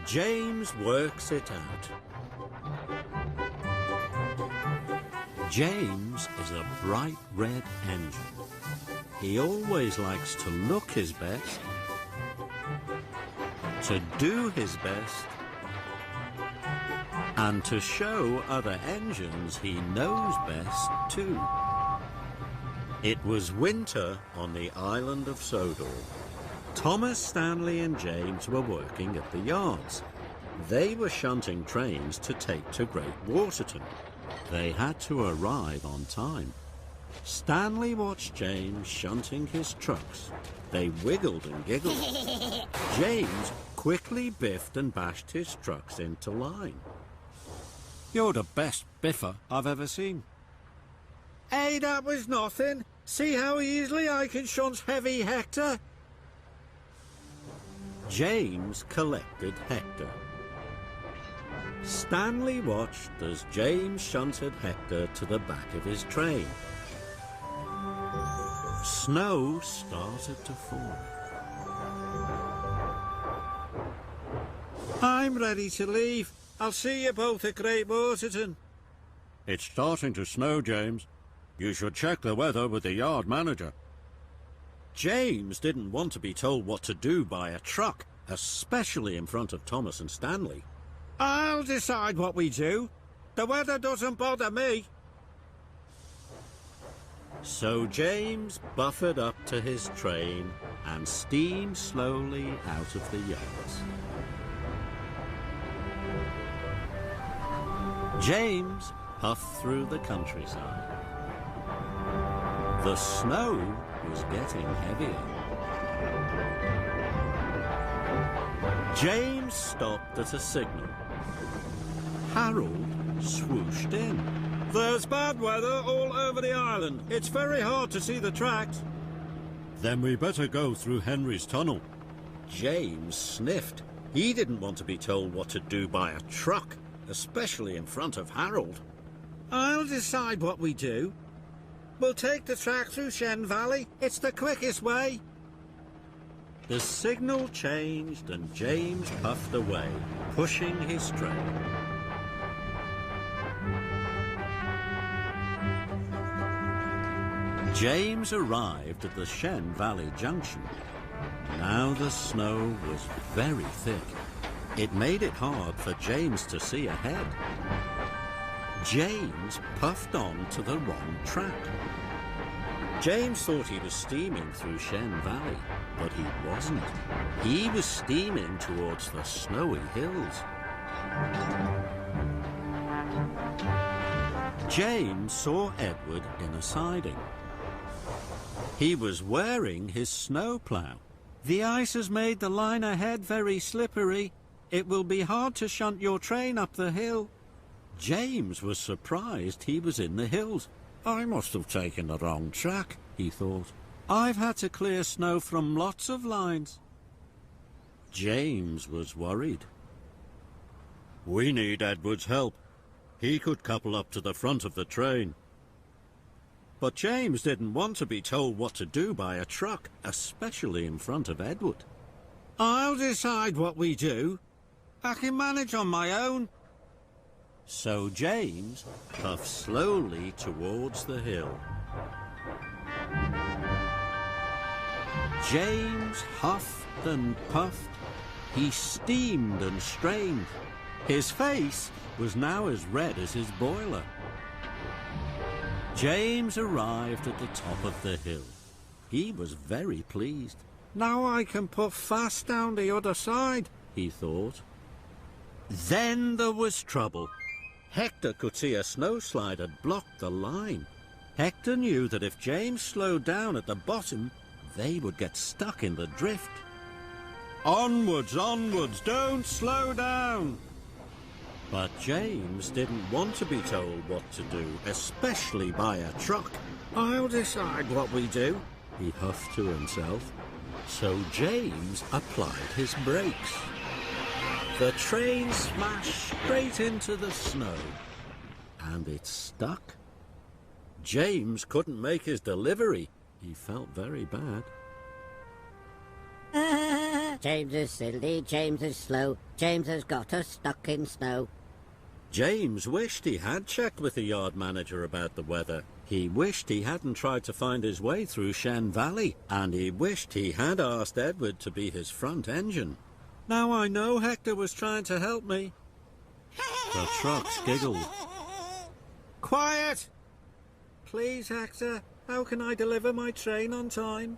James works it out. James is a bright red engine. He always likes to look his best, to do his best, and to show other engines he knows best too. It was winter on the island of Sodor. Thomas, Stanley and James were working at the yards. They were shunting trains to take to Great Waterton. They had to arrive on time. Stanley watched James shunting his trucks. They wiggled and giggled. James quickly biffed and bashed his trucks into line. "You're the best biffer I've ever seen." "Hey, that was nothing. See how easily I can shunt heavy Hector?" James collected Hector. Stanley watched as James shunted Hector to the back of his train. Snow started to fall. "I'm ready to leave. I'll see you both at Great Waterton." "It's starting to snow, James. You should check the weather with the yard manager." James didn't want to be told what to do by a truck, especially in front of Thomas and Stanley. "I'll decide what we do. The weather doesn't bother me." So James buffered up to his train and steamed slowly out of the yards. James puffed through the countryside. The snow was getting heavier. James stopped at a signal. Harold swooshed in. "There's bad weather all over the island. It's very hard to see the tracks." "Then we better go through Henry's tunnel." James sniffed. He didn't want to be told what to do by a truck, especially in front of Harold. "I'll decide what we do. We'll take the track through Shen Valley. It's the quickest way." The signal changed and James puffed away, pushing his train. James arrived at the Shen Valley Junction. Now the snow was very thick. It made it hard for James to see ahead. James puffed on to the wrong track. James thought he was steaming through Shen Valley, but he wasn't. He was steaming towards the snowy hills. James saw Edward in a siding. He was wearing his snowplow. "The ice has made the line ahead very slippery. It will be hard to shunt your train up the hill." James was surprised he was in the hills. "I must have taken the wrong track," he thought. "I've had to clear snow from lots of lines." James was worried. "We need Edward's help. He could couple up to the front of the train." But James didn't want to be told what to do by a truck, especially in front of Edward. "I'll decide what we do. I can manage on my own." So James puffed slowly towards the hill. James huffed and puffed. He steamed and strained. His face was now as red as his boiler. James arrived at the top of the hill. He was very pleased. "Now I can puff fast down the other side," he thought. Then there was trouble. Hector could see a snowslide had blocked the line. Hector knew that if James slowed down at the bottom, they would get stuck in the drift. "Onwards, onwards, don't slow down!" But James didn't want to be told what to do, especially by a truck. "I'll decide what we do," he huffed to himself. So James applied his brakes. The train smashed straight into the snow, and it stuck. James couldn't make his delivery. He felt very bad. James is silly, James is slow, James has got us stuck in snow. James wished he had checked with the yard manager about the weather. He wished he hadn't tried to find his way through Shen Valley, and he wished he had asked Edward to be his front engine. Now I know Hector was trying to help me. The trucks giggled. Quiet! Please, Hector, how can I deliver my train on time?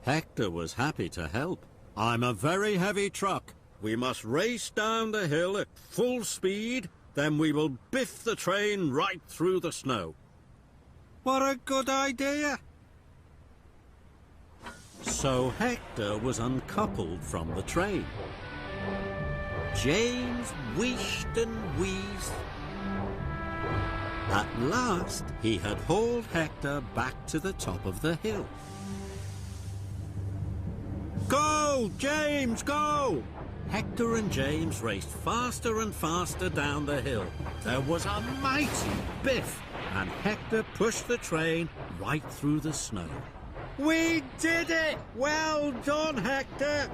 Hector was happy to help. I'm a very heavy truck. We must race down the hill at full speed, then we will biff the train right through the snow. What a good idea! So Hector was uncoupled from the train. James wished and wheezed. At last, he had hauled Hector back to the top of the hill. Go, James, go! Hector and James raced faster and faster down the hill. There was a mighty biff, and Hector pushed the train right through the snow. We did it! Well done, Hector!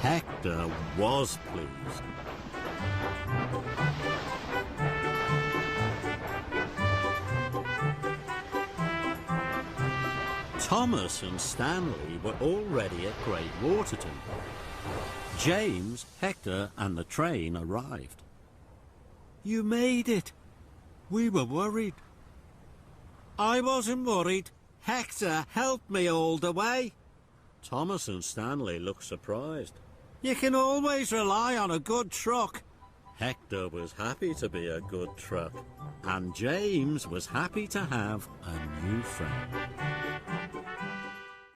Hector was pleased. Thomas and Stanley were already at Great Waterton. James, Hector and the train arrived. You made it. We were worried. I wasn't worried. Hector helped me all the way. Thomas and Stanley looked surprised. You can always rely on a good truck. Hector was happy to be a good truck, and James was happy to have a new friend.